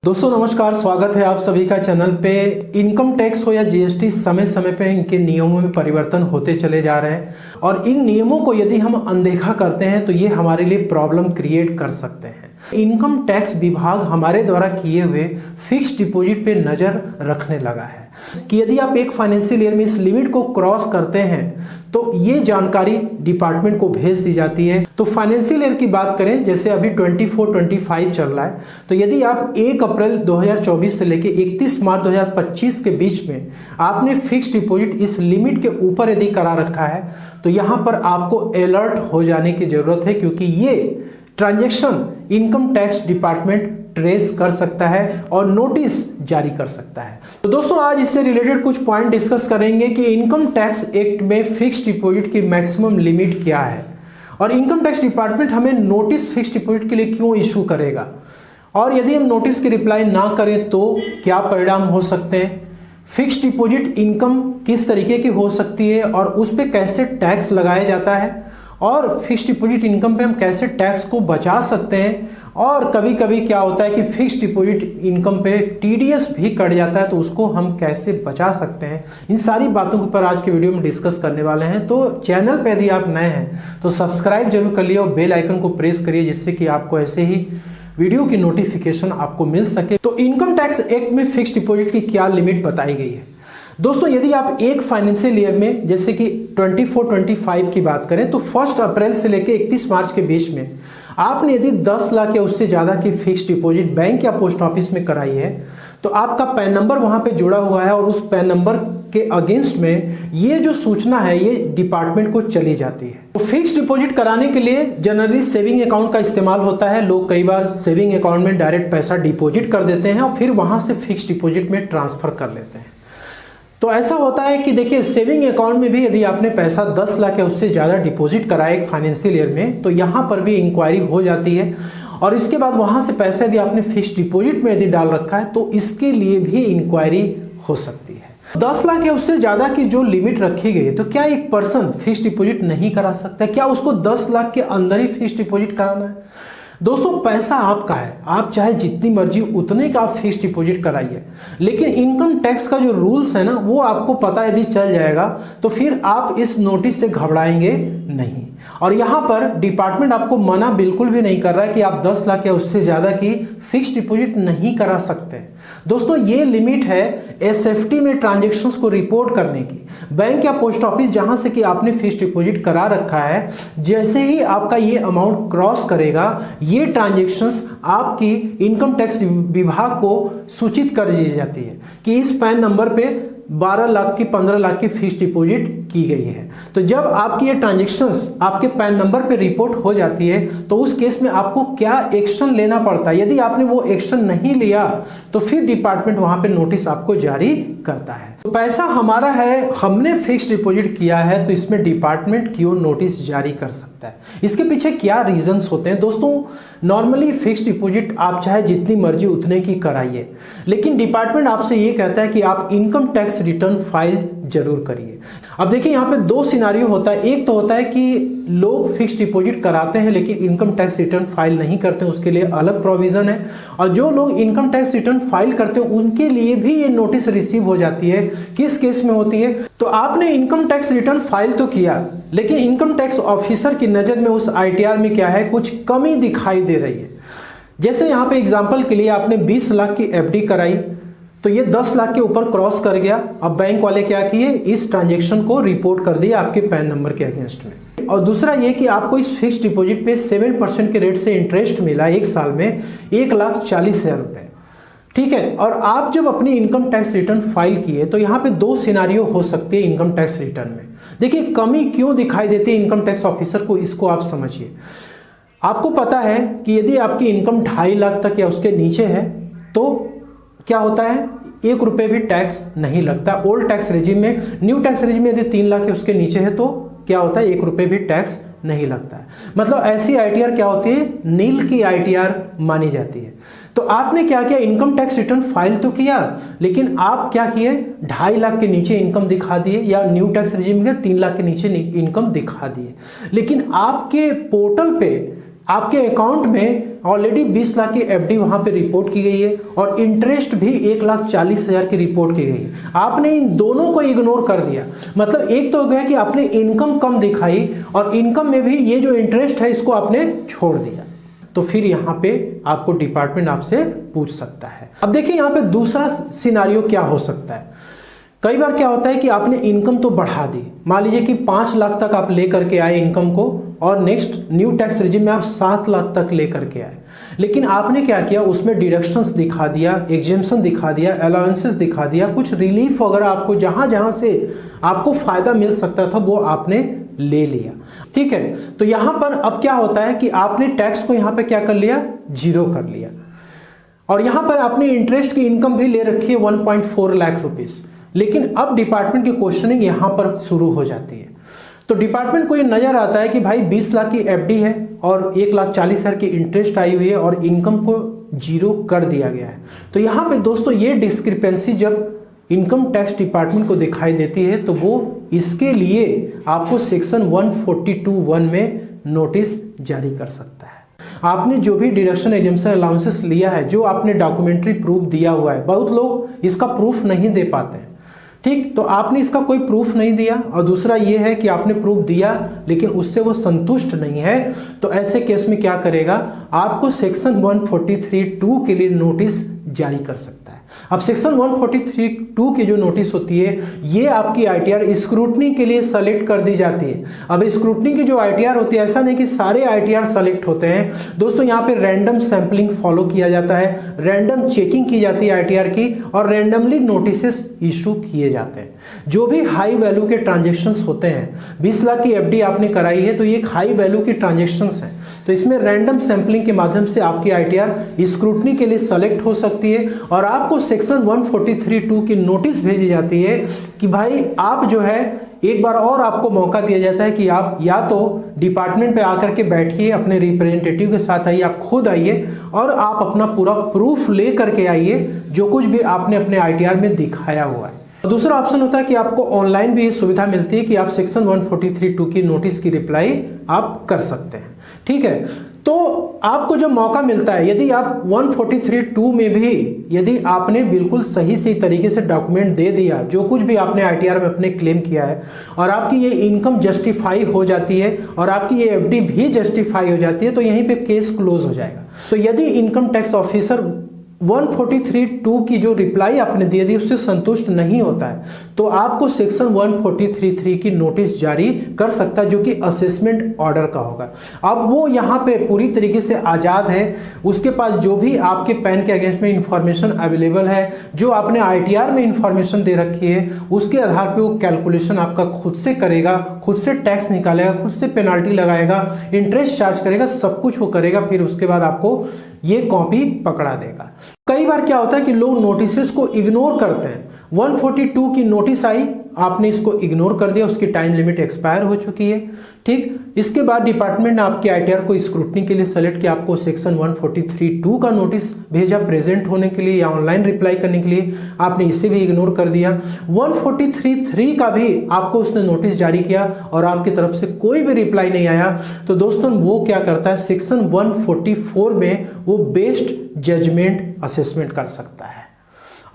दोस्तों नमस्कार, स्वागत है आप सभी का चैनल पे। इनकम टैक्स हो या जीएसटी, समय समय पे इनके नियमों में परिवर्तन होते चले जा रहे हैं और इन नियमों को यदि हम अनदेखा करते हैं तो ये हमारे लिए प्रॉब्लम क्रिएट कर सकते हैं। इनकम टैक्स विभाग हमारे द्वारा किए हुए फिक्स्ड डिपॉजिट पे नज़र रखने लगा है कि यदि आप एक फाइनेंशियल ईयर में इस लिमिट को क्रॉस करते हैं तो ये जानकारी डिपार्टमेंट को भेज दी जाती है। तो फाइनेंशियल ईयर की बात करें, जैसे अभी 24-25 चल रहा है, तो यदि आप 1 अप्रैल 2024 से लेकर 31 मार्च 2025 के बीच में आपने फिक्स्ड डिपॉजिट इस लिमिट के ऊपर यदि करा रखा है तो यहाँ पर आपको अलर्ट हो जाने की ज़रूरत है, क्योंकि ये transaction income tax department trace कर सकता है और नोटिस जारी कर सकता है। तो दोस्तों आज इससे रिलेटेड कुछ पॉइंट डिस्कस करेंगे कि इनकम टैक्स एक्ट में फिक्स्ड डिपॉजिट की मैक्सिमम लिमिट क्या है और इनकम टैक्स डिपार्टमेंट हमें नोटिस फिक्स्ड डिपॉजिट के लिए क्यों इशू करेगा, और यदि हम नोटिस की रिप्लाई ना करें तो क्या परिणाम हो सकते हैं, फिक्स्ड डिपॉजिट इनकम किस तरीके की हो सकती है और उस पर कैसे टैक्स लगाया जाता है, और फिक्स्ड डिपॉजिट इनकम पे हम कैसे टैक्स को बचा सकते हैं, और कभी कभी क्या होता है कि फिक्स्ड डिपॉजिट इनकम पे टीडीएस भी कट जाता है तो उसको हम कैसे बचा सकते हैं। इन सारी बातों के ऊपर आज के वीडियो में डिस्कस करने वाले हैं। तो चैनल पे यदि आप नए हैं तो सब्सक्राइब जरूर कर लिए और बेल आइकन को प्रेस करिए, जिससे कि आपको ऐसे ही वीडियो की नोटिफिकेशन आपको मिल सके। तो इनकम टैक्स एक्ट में फिक्स्ड डिपॉजिट की क्या लिमिट बताई गई है। दोस्तों यदि आप एक फाइनेंशियल ईयर में जैसे कि 24-25 की बात करें तो 1 अप्रैल से लेकर 31 मार्च के बीच में आपने यदि 10 लाख या उससे ज़्यादा की फिक्स्ड डिपॉजिट बैंक या पोस्ट ऑफिस में कराई है तो आपका पैन नंबर वहाँ पे जुड़ा हुआ है और उस पैन नंबर के अगेंस्ट में ये जो सूचना है ये डिपार्टमेंट को चली जाती है। तो फिक्स्ड डिपॉजिट कराने के लिए जनरली सेविंग अकाउंट का इस्तेमाल होता है। लोग कई बार सेविंग अकाउंट में डायरेक्ट पैसा डिपॉजिट कर देते हैं और फिर वहाँ से फिक्स्ड डिपॉजिट में ट्रांसफ़र कर लेते हैं। तो ऐसा होता है कि देखिए सेविंग अकाउंट में भी यदि आपने पैसा 10 लाख या उससे ज़्यादा डिपॉजिट कराया एक फाइनेंशियल ईयर में तो यहाँ पर भी इंक्वायरी हो जाती है और इसके बाद वहाँ से पैसा यदि आपने फिक्स्ड डिपॉजिट में यदि डाल रखा है तो इसके लिए भी इंक्वायरी हो सकती है। 10 लाख या उससे ज़्यादा की जो लिमिट रखी गई है तो क्या एक पर्सन फिक्स्ड डिपॉजिट नहीं करा सकता है? क्या उसको 10 लाख के अंदर ही फिक्स्ड डिपॉजिट कराना है? दोस्तों पैसा आपका है, आप चाहे जितनी मर्जी उतने का आप फिक्स्ड डिपॉजिट कराइए, लेकिन इनकम टैक्स का जो रूल्स है ना वो आपको पता यदि चल जाएगा तो फिर आप इस नोटिस से घबराएंगे नहीं। और यहाँ पर डिपार्टमेंट आपको मना बिल्कुल भी नहीं कर रहा है कि आप 10 लाख या उससे ज़्यादा की फिक्स्ड डिपॉजिट नहीं करा सकते। दोस्तों ये लिमिट है एसएफटी में ट्रांजैक्शंस को रिपोर्ट करने की। बैंक या पोस्ट ऑफिस जहां से कि आपने फिक्स्ड डिपॉजिट करा रखा है, जैसे ही आपका ये अमाउंट क्रॉस करेगा ये ट्रांजैक्शंस आपकी इनकम टैक्स विभाग को सूचित कर दी जाती है कि इस पैन नंबर पे 12 लाख की 15 लाख की फिक्स्ड डिपॉजिट की गई है। तो जब आपकी ये ट्रांजैक्शंस आपके पैन नंबर पे रिपोर्ट हो जाती है तो उस केस में आपको क्या एक्शन लेना पड़ता है। यदि आपने वो एक्शन नहीं लिया तो फिर डिपार्टमेंट वहां पे नोटिस आपको जारी करता है। तो पैसा हमारा है, हमने फिक्स्ड डिपॉजिट किया है, तो इसमें डिपार्टमेंट क्यों नोटिस जारी कर सकता है, इसके पीछे क्या रीजंस होते हैं। दोस्तों नॉर्मली फिक्स्ड डिपॉजिट आप चाहे जितनी मर्जी उतने की कराइए, लेकिन डिपार्टमेंट आपसे ये कहता है कि आप इनकम टैक्स रिटर्न फाइल जरूर करिए। अब देखिए यहाँ पे दो सिनारियो होता है। एक तो होता है कि लोग फिक्स्ड डिपॉजिट कराते हैं लेकिन इनकम टैक्स रिटर्न फाइल नहीं करते, उसके लिए अलग प्रोविजन है। और जो लोग इनकम टैक्स रिटर्न फाइल करते हैं उनके लिए भी ये नोटिस रिसीव हो जाती है। किस केस में होती है, तो आपने इनकम टैक्स रिटर्न फाइल तो किया लेकिन इनकम टैक्स ऑफिसर की नज़र में उस आईटीआर में क्या है, कुछ कमी दिखाई दे रही है। जैसे यहाँ पे एग्जाम्पल के लिए आपने 20 लाख की एफडी कराई तो ये 10 लाख के ऊपर क्रॉस कर गया। अब बैंक वाले क्या किए, इस ट्रांजैक्शन को रिपोर्ट कर दिया आपके पैन नंबर के अगेंस्ट में। और दूसरा ये कि आपको इस फिक्स्ड डिपॉजिट पे 7% के रेट से इंटरेस्ट मिला एक साल में 1,40,000 रुपये, ठीक है। और आप जब अपनी इनकम टैक्स रिटर्न फाइल किए तो यहाँ पे दो सिनारियो हो सकती है इनकम टैक्स रिटर्न में। देखिए कमी क्यों दिखाई देती है इनकम टैक्स ऑफिसर को, इसको आप समझिए। आपको पता है कि यदि आपकी इनकम 2.5 लाख तक या उसके नीचे है तो क्या होता है, 1 रुपये भी टैक्स नहीं लगता। ओल्ड टैक्स रेजिम में, न्यू टैक्स रेजिम में यदि 3 लाख के उसके नीचे है तो क्या होता है, 1 रुपये भी टैक्स नहीं लगता है। मतलब ऐसी आईटीआर क्या होती है, नील की आईटीआर मानी जाती है। तो आपने क्या किया, इनकम टैक्स रिटर्न फाइल तो किया लेकिन आप क्या किए, 2.5 लाख के नीचे इनकम दिखा दिए, या न्यू टैक्स रेजिम में 3 लाख के नीचे इनकम दिखा दिए, लेकिन आपके पोर्टल पे आपके अकाउंट में ऑलरेडी 20 लाख की एफडी वहां पे रिपोर्ट की गई है और इंटरेस्ट भी 1,40,000 की रिपोर्ट की गई है। आपने इन दोनों को इग्नोर कर दिया। मतलब एक तो हो गया कि आपने इनकम कम दिखाई और इनकम में भी ये जो इंटरेस्ट है इसको आपने छोड़ दिया, तो फिर यहाँ पे आपको डिपार्टमेंट आपसे पूछ सकता है। अब देखिए यहाँ पे दूसरा सिनारियो क्या हो सकता है। कई बार क्या होता है कि आपने इनकम तो बढ़ा दी, मान लीजिए कि 5 लाख तक आप लेकर के आए इनकम को और नेक्स्ट न्यू टैक्स रेजिम में आप 7 लाख तक लेकर के आए, लेकिन आपने क्या किया, उसमें डिडक्शंस दिखा दिया, एग्जेम्पशन दिखा दिया, अलाउंसेस दिखा दिया, कुछ रिलीफ वगैरह आपको जहां जहां से आपको फायदा मिल सकता था वो आपने ले लिया। ठीक है, तो यहां पर अब क्या होता है कि आपने टैक्स को यहां पे क्या कर लिया, जीरो कर लिया और यहां पर आपने इंटरेस्ट की इनकम भी ले रखी है 1.4 लाख रुपीस। लेकिन अब डिपार्टमेंट की क्वेश्चनिंग यहां पर शुरू हो जाती है। तो डिपार्टमेंट को ये नजर आता है कि भाई 20 लाख की एफडी है और 1,40,000 की इंटरेस्ट आई हुई है और इनकम को जीरो कर दिया गया है। तो यहां पे दोस्तों ये डिस्क्रिपेंसी जब इनकम टैक्स डिपार्टमेंट को दिखाई देती है तो वो इसके लिए आपको सेक्शन 142(1) में नोटिस जारी कर सकता है। आपने जो भी डिडक्शन एग्जेम्पशन अलाउंसेस लिया है, जो आपने डॉक्यूमेंट्री प्रूफ दिया हुआ है, बहुत लोग इसका प्रूफ नहीं दे पाते हैं। ठीक, तो आपने इसका कोई प्रूफ नहीं दिया और दूसरा ये है कि आपने प्रूफ दिया लेकिन उससे वो संतुष्ट नहीं है, तो ऐसे केस में क्या करेगा, आपको सेक्शन 143(2) के लिए नोटिस जारी कर सकता है। अब सेक्शन 143(2) की जो नोटिस होती है ये आपकी आईटीआर स्क्रूटनी के लिए सेलेक्ट कर दी जाती है। अब स्क्रूटनी की जो आईटीआर होती है, ऐसा नहीं कि सारे आईटीआर सेलेक्ट होते हैं दोस्तों, यहाँ पे रैंडम सैंपलिंग फॉलो किया जाता है, रैंडम चेकिंग की जाती है आईटीआर की और रैंडमली नोटिसेस इशू किए जाते हैं। जो भी हाई वैल्यू के ट्रांजेक्शन्स होते हैं, 20 लाख की एफडी आपने कराई है तो ये एक हाई वैल्यू की ट्रांजेक्शन्स हैं, तो इसमें रैंडम सैंपलिंग के माध्यम से आपकी आईटीआर स्क्रूटनी के लिए सेलेक्ट हो सकती है और आपको सेक्शन 143(2) की नोटिस भेजी जाती है कि भाई आप जो है एक बार और आपको मौका दिया जाता है कि आप या तो डिपार्टमेंट पे आकर के बैठिए, अपने रिप्रेजेंटेटिव के साथ आइए, आप खुद आइए और आप अपना पूरा प्रूफ ले करके आइए जो कुछ भी आपने अपने आईटीआर में दिखाया हुआ है। दूसरा ऑप्शन होता है कि आपको ऑनलाइन भी ये सुविधा मिलती है कि आप सेक्शन 143(2) की नोटिस की रिप्लाई आप कर सकते हैं। ठीक है, तो आपको जो मौका मिलता है, यदि आप 143(2) में भी यदि आपने बिल्कुल सही तरीके से डॉक्यूमेंट दे दिया, जो कुछ भी आपने आईटीआर में अपने क्लेम किया है और आपकी ये इनकम जस्टिफाई हो जाती है और आपकी ये एफडी भी जस्टिफाई हो जाती है, तो यहीं पे केस क्लोज हो जाएगा। तो यदि इनकम टैक्स ऑफिसर 143(2) की जो रिप्लाई आपने दे दी उससे संतुष्ट नहीं होता है तो आपको सेक्शन 143(3) की नोटिस जारी कर सकता है, जो कि असेसमेंट ऑर्डर का होगा। अब वो यहाँ पे पूरी तरीके से आज़ाद है, उसके पास जो भी आपके पैन के अगेंस्ट में इंफॉर्मेशन अवेलेबल है, जो आपने आईटीआर में इंफॉर्मेशन दे रखी है, उसके आधार पे वो कैलकुलेशन आपका खुद से करेगा, खुद से टैक्स निकालेगा, खुद से पेनाल्टी लगाएगा, इंटरेस्ट चार्ज करेगा, सब कुछ वो करेगा, फिर उसके बाद आपको ये कॉपी पकड़ा देगा। कई बार क्या होता है कि लोग नोटिसेस को इग्नोर करते हैं। 142 की नोटिस आई, आपने इसको इग्नोर कर दिया, उसकी टाइम लिमिट एक्सपायर हो चुकी है। ठीक, इसके बाद डिपार्टमेंट ने आपके आईटीआर को स्क्रूटनी के लिए सेलेक्ट किया, आपको सेक्शन 143(2) का नोटिस भेजा प्रेजेंट होने के लिए या ऑनलाइन रिप्लाई करने के लिए, आपने इसे भी इग्नोर कर दिया। 143(3) का भी आपको उसने नोटिस जारी किया और आपकी तरफ से कोई भी रिप्लाई नहीं आया, तो दोस्तों वो क्या करता है, सेक्शन 144 में वो बेस्ड जजमेंट असेसमेंट कर सकता है।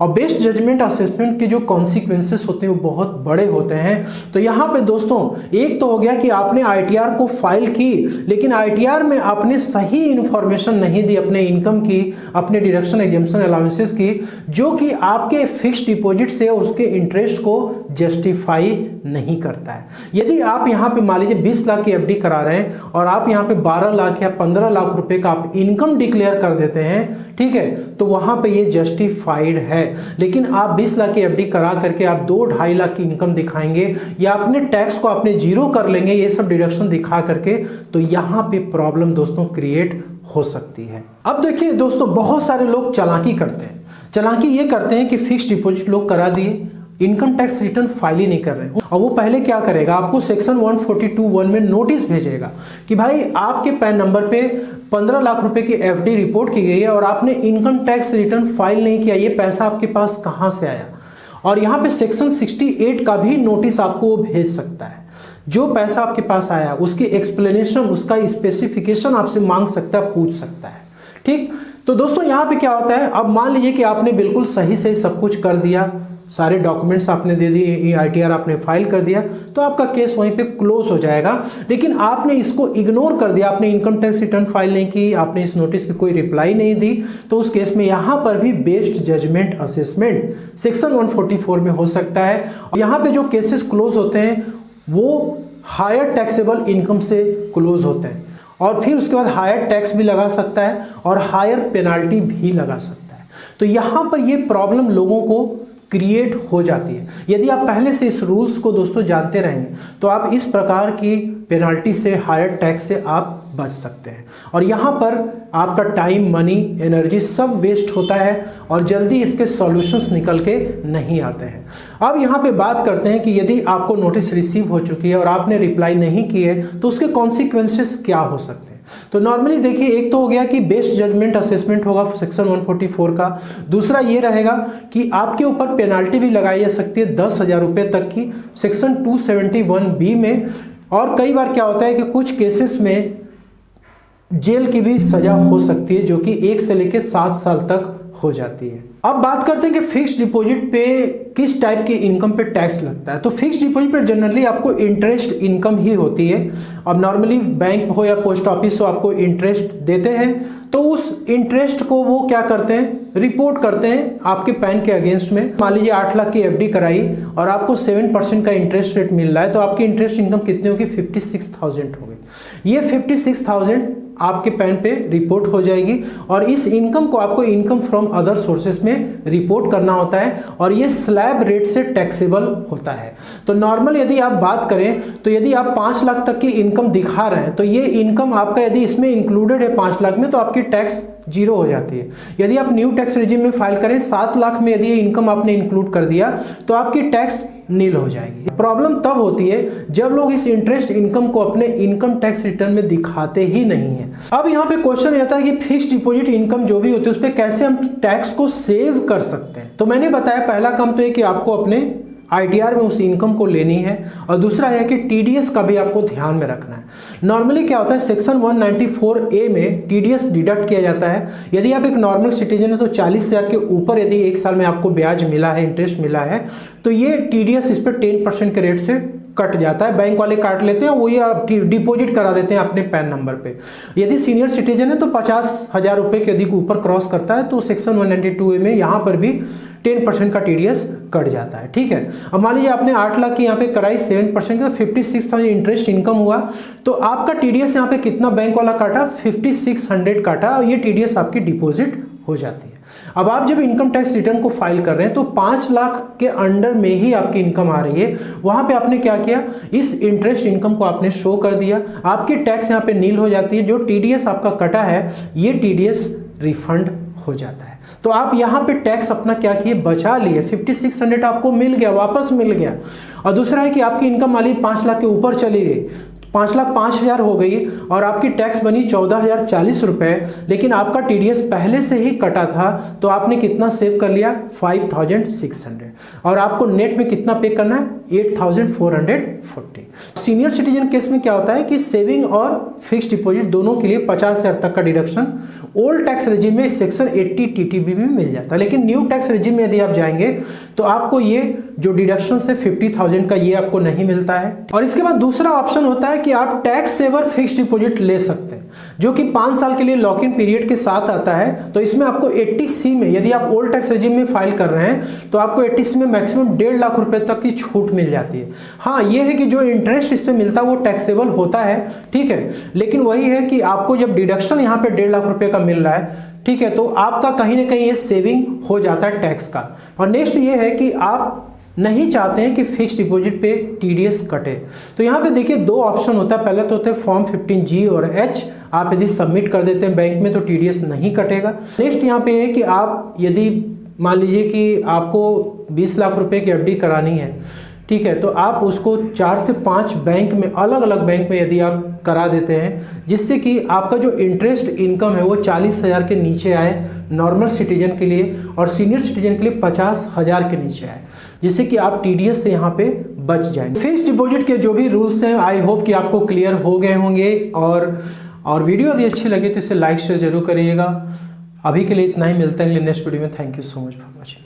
और बेस्ट जजमेंट असेसमेंट के जो कॉन्सिक्वेंसेस होते हैं वो बहुत बड़े होते हैं। तो यहाँ पे दोस्तों एक तो हो गया कि आपने आईटीआर को फाइल की, लेकिन आईटीआर में आपने सही इंफॉर्मेशन नहीं दी अपने इनकम की, अपने डिडक्शन एग्जेम्पशन अलाउंसेस की, जो कि आपके फिक्स्ड डिपॉजिट से उसके इंटरेस्ट को जस्टिफाई नहीं करता है। यदि आप यहाँ पे मान लीजिए 20 लाख की एफडी करा रहे हैं और आप यहाँ पे 12 लाख या 15 लाख रुपए का आप इनकम डिक्लेयर कर देते हैं, ठीक है, तो वहां पे ये जस्टिफाइड है। लेकिन आप 20 लाख की एफडी करा करके आप 2-2.5 लाख की इनकम दिखाएंगे या अपने टैक्स को आपने जीरो कर लेंगे, ये सब डिडक्शन दिखा करके, तो यहां पे प्रॉब्लम दोस्तों क्रिएट हो सकती है। अब देखिए दोस्तों, बहुत सारे लोग चालाकी करते हैं। चालाकी ये करते हैं कि फिक्स्ड डिपॉजिट लोग करा दिए, इनकम टैक्स रिटर्न फाइल ही नहीं कर रहे, और वो पहले क्या करेगा, आपको सेक्शन 142(1) में नोटिस भेजेगा कि भाई आपके पैन नंबर पे 15 लाख रुपए की एफडी रिपोर्ट की गई है और आपने इनकम टैक्स रिटर्न फाइल नहीं किया, ये पैसा आपके पास कहां से आया। और यहाँ पे सेक्शन 68 का भी नोटिस आपको वो भेज सकता है। जो पैसा आपके पास आया उसकी एक्सप्लेनेशन, उसका स्पेसिफिकेशन आपसे मांग सकता है, पूछ सकता है। ठीक, तो दोस्तों यहाँ पे क्या होता है, अब मान लीजिए कि आपने बिल्कुल सही सही सब कुछ कर दिया, सारे डॉक्यूमेंट्स आपने दे दिए, ITR आपने फाइल कर दिया, तो आपका केस वहीं पे क्लोज हो जाएगा। लेकिन आपने इसको इग्नोर कर दिया, आपने इनकम टैक्स रिटर्न फाइल नहीं की, आपने इस नोटिस की कोई रिप्लाई नहीं दी, तो उस केस में यहाँ पर भी बेस्ड जजमेंट असेसमेंट सेक्शन 144 में हो सकता है। और यहाँ पे जो केसेस क्लोज होते हैं वो हायर टैक्सेबल इनकम से क्लोज होते हैं, और फिर उसके बाद हायर टैक्स भी लगा सकता है और हायर पेनाल्टी भी लगा सकता है। तो यहाँ पर ये प्रॉब्लम लोगों को क्रिएट हो जाती है। यदि आप पहले से इस रूल्स को दोस्तों जानते रहेंगे तो आप इस प्रकार की पेनाल्टी से, हायर टैक्स से आप बच सकते हैं, और यहाँ पर आपका टाइम, मनी, एनर्जी सब वेस्ट होता है और जल्दी इसके सॉल्यूशंस निकल के नहीं आते हैं। अब यहाँ पे बात करते हैं कि यदि आपको नोटिस रिसीव हो चुकी है और आपने रिप्लाई नहीं की है तो उसके कॉन्सिक्वेंसेस क्या हो सकते हैं। तो नॉर्मली देखिए, एक तो हो गया कि बेस्ड जजमेंट असेसमेंट होगा सेक्शन 144 का। दूसरा ये रहेगा कि आपके ऊपर पेनाल्टी भी लगाई जा सकती है 10,000 रुपये तक की सेक्शन 271B में। और कई बार क्या होता है कि कुछ केसेस में जेल की भी सजा हो सकती है, जो कि 1 से लेकर 7 साल तक हो जाती है। अब बात करते हैं कि फिक्स्ड डिपॉजिट पे किस टाइप की इनकम पे टैक्स लगता है। तो फिक्स्ड डिपॉजिट पे जनरली आपको इंटरेस्ट इनकम ही होती है। अब नॉर्मली बैंक हो या पोस्ट ऑफिस हो, आपको इंटरेस्ट देते हैं, तो उस इंटरेस्ट को वो क्या करते हैं, रिपोर्ट करते हैं आपके पैन के अगेंस्ट में। मान लीजिए 8 लाख की FD कराई और आपको 7% का इंटरेस्ट रेट मिल रहा है, तो आपकी इंटरेस्ट इनकम कितनी होगी, 56,000 हो गई। ये 56,000 आपके पैन पे रिपोर्ट हो जाएगी, और इस इनकम को आपको इनकम फ्रॉम अदर सोर्सेस में रिपोर्ट करना होता है, और ये स्लैब रेट से टैक्सेबल होता है। तो नॉर्मल यदि आप बात करें तो यदि आप 5 लाख तक की इनकम दिखा रहे हैं, तो ये इनकम आपका यदि इसमें इंक्लूडेड है 5 लाख में, तो आपकी टैक्स 0 हो जाती है। यदि आप न्यू टैक्स रिजिम में फाइल करें 7 लाख में, यदि ये इनकम आपने इंक्लूड कर दिया, तो आपकी टैक्स नील हो जाएगी। प्रॉब्लम तब होती है जब लोग इस इंटरेस्ट इनकम को अपने इनकम टैक्स रिटर्न में दिखाते ही नहीं है। अब यहाँ पे क्वेश्चन आता है कि फिक्स्ड डिपॉजिट इनकम जो भी होती है उस पर कैसे हम टैक्स को सेव कर सकते हैं। तो मैंने बताया पहला काम तो ये कि आपको अपने ITR में उस इनकम को लेनी है, और दूसरा है कि TDS का भी आपको ध्यान में रखना है। नॉर्मली क्या होता है, सेक्शन 194A में TDS डिडक्ट किया जाता है। यदि आप एक नॉर्मल सिटीजन है तो 40,000 के ऊपर यदि 1 साल में आपको ब्याज मिला है, इंटरेस्ट मिला है, तो ये TDS इस पर 10% के रेट से कट जाता है। बैंक वाले काट लेते हैं, वही आप डिपॉजिट करा देते हैं अपने पैन नंबर पे। यदि सीनियर सिटीजन है तो 50,000 रुपये के यदि ऊपर क्रॉस करता है तो सेक्शन 192A में यहाँ पर भी 10% का TDS कट जाता है। ठीक है, अब मान लीजिए आपने 8 लाख की यहाँ पे कराई 7% का, 56,000 इंटरेस्ट इनकम हुआ, तो आपका TDS यहाँ पे कितना बैंक वाला काटा, 5600 काटा, और ये TDS आपकी डिपॉजिट हो जाती है। अब आप जब इनकम टैक्स रिटर्न को फाइल कर रहे हैं तो 5 लाख के अंडर में ही आपकी इनकम आ रही है, वहां पे आपने क्या किया, इस इंटरेस्ट इनकम को आपने शो कर दिया, आपकी टैक्स यहाँ पे नील हो जाती है। जो TDS आपका कटा है ये TDS रिफंड हो जाता है। तो आप यहाँ पे टैक्स अपना क्या किए, बचा लिए, 5600 आपको मिल गया, वापस मिल गया। और दूसरा है कि आपकी इनकम वाली 5 लाख के ऊपर चली गई, 5,05,000 हो गई और आपकी टैक्स बनी 14,040 रुपये, लेकिन आपका TDS पहले से ही कटा था, तो आपने कितना सेव कर लिया, 5,600, और आपको नेट में कितना पे करना है, 8,440। सीनियर सिटीजन केस में क्या होता है कि सेविंग और फिक्स्ड डिपॉजिट दोनों के लिए 50,000 तक का डिडक्शन ओल्ड टैक्स रेजिम में सेक्शन 80 TTB में मिल जाता है। लेकिन न्यू टैक्स रेजिम में यदि आप जाएंगे तो आपको ये जो डिडक्शन है 50,000 का, ये आपको नहीं मिलता है। और इसके बाद दूसरा ऑप्शन होता है कि आप टैक्स सेवर फिक्स्ड डिपॉजिट ले सकते हैं, जो कि 5 साल के लिए लॉक इन पीरियड के साथ आता है। तो इसमें आपको 80C में, यदि आप ओल्ड टैक्स रेजिम में फाइल कर रहे हैं तो आपको 80C में मैक्सिमम 1.5 लाख रुपए तक की छूट मिल जाती है। हाँ, ये है कि जो इंटरेस्ट इस पर मिलता है वो टैक्सेबल होता है, ठीक है, लेकिन वही है कि आपको जब डिडक्शन यहाँ पे 1.5 लाख रुपए का मिल रहा है, ठीक है, तो आपका कहीं ना कहीं ये सेविंग हो जाता है टैक्स का। और नेक्स्ट ये है कि आप नहीं चाहते हैं कि फिक्स्ड डिपॉजिट पे TDS कटे, तो यहाँ पे देखिए 2 ऑप्शन होता है। पहले तो होता है फॉर्म 15G और H, आप यदि सबमिट कर देते हैं बैंक में तो TDS नहीं कटेगा। नेक्स्ट यहाँ पे है कि आप यदि मान लीजिए कि आपको 20 लाख रुपए की FD करानी है, ठीक है, तो आप उसको 4 से 5 बैंक में, अलग अलग बैंक में यदि आप करा देते हैं, जिससे कि आपका जो इंटरेस्ट इनकम है वो 40,000 के नीचे आए नॉर्मल सिटीजन के लिए, और सीनियर सिटीजन के लिए 50,000 के नीचे आए, जिससे कि आप टीडीएस से यहाँ पे बच जाएंगे। फिक्स्ड डिपॉजिट के जो भी रूल्स हैं आई होप कि आपको क्लियर हो गए होंगे, और वीडियो यदि अच्छी लगे तो इसे लाइक शेयर जरूर करिएगा। अभी के लिए इतना ही, मिलते हैं नेक्स्ट वीडियो में। Thank you so much for watching.